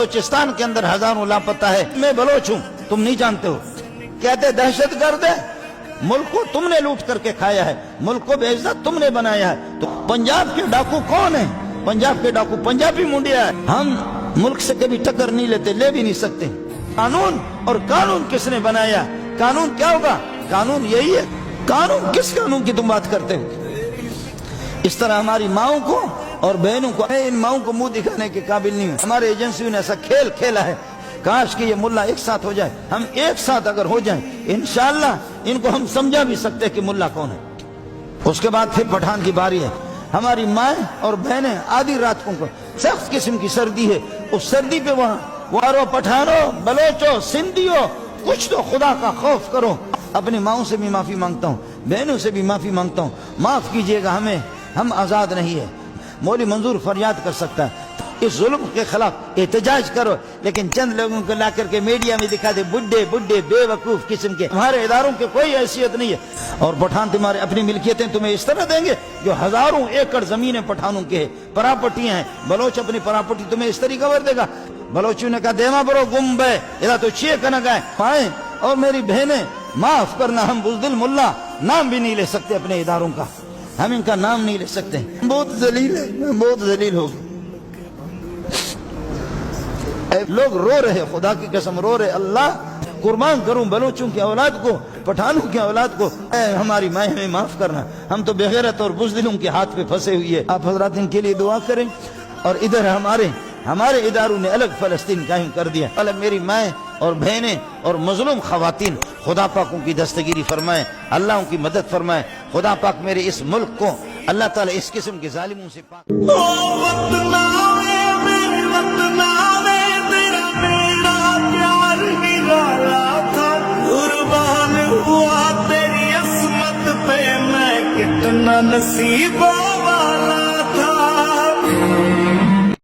بلوچستان کے اندر ہزاروں لاپتہ ہے، میں بلوچ ہوں، تم نہیں جانتے ہو، کہتے دہشت گرد ہے، ملک کو تم نے لوٹ کر کے کھایا ہے، ملک کو بے عزت تم نے بنایا ہے۔ تو پنجاب کے ڈاکو کون ہیں؟ پنجاب کے ڈاکو پنجابی منڈیا ہے۔ ہم ملک سے کبھی ٹکر نہیں لیتے، لے بھی نہیں سکتے۔ قانون، اور قانون کس نے بنایا؟ قانون کیا ہوگا؟ قانون یہی ہے۔ قانون کس قانون کی تم بات کرتے ہو؟ اس طرح ہماری ماؤں کو اور بہنوں کو، ان ماؤں کو منہ دکھانے کے قابل نہیں ہے۔ ہمارے ایجنسیوں نے ایسا کھیل کھیلا ہے، کاش کہ یہ ملا ایک ساتھ ہو جائے، ہم ایک ساتھ اگر ہو جائیں انشاءاللہ ان کو ہم سمجھا بھی سکتے کہ ملا کون ہے۔ اس کے بعد پھر پٹھان کی باری ہے۔ ہماری مائیں اور بہنیں آدھی رات کو سخت قسم کی سردی ہے، اس سردی پہ وہاں وارو، پٹھانو، بلوچو، سندھیو، کچھ تو خدا کا خوف کرو۔ اپنی ماؤں سے بھی معافی مانگتا ہوں، بہنوں سے بھی معافی مانگتا ہوں، معاف کیجئے گا ہمیں، ہم آزاد نہیں ہے۔ مولوی منظور فریاد کر سکتا ہے، اس ظلم کے خلاف احتجاج کرو، لیکن چند لوگوں کو لا کر کے میڈیا میں دکھا دے بڈھے بڈھے بے وقوف قسم کے، ہمارے اداروں کے کوئی حیثیت نہیں ہے۔ اور پٹھان تمہارے اپنی ملکیتیں تمہیں اس طرح دیں گے جو ہزاروں ایکڑ زمینیں پٹھانوں کے ہیں، پراپرٹیاں ہیں۔ بلوچ اپنی پراپرٹی تمہیں اس طریقہ ور دے گا۔ بلوچیوں نے کہا دیما برو گم بے ادا تو چیئے کنگ آئے پائیں۔ اور میری بہنیں معاف کرنا، ہم بزدل ملا نام بھی نہیں لے سکتے اپنے اداروں کا، ہم ان کا نام نہیں لے سکتے، بہت ذلیل ہے، بہت ذلیل ہو گئے۔ لوگ رو رہے، خدا کی قسم رو رہے، اللہ قربان کروں بلوچوں کی اولاد کو، پٹھانوں کی اولاد کو، اے ہماری مائیں ہمیں معاف کرنا، ہم تو بغیرت اور بزدلوں کے ہاتھ پہ پھنسے ہوئی ہے۔ آپ حضرات ان کے لیے دعا کریں۔ اور ادھر ہمارے اداروں نے الگ فلسطین قائم کر دیا۔ الگ میری مائیں اور بہنیں اور مظلوم خواتین، خدا پاک ان کی دستگیری فرمائے، اللہ ان کی مدد فرمائے، خدا پاک میرے اس ملک کو اللہ تعالیٰ اس قسم کے ظالموں سے پاک۔ قربان ہوا تیری عصمت پہ میں، کتنا نصیب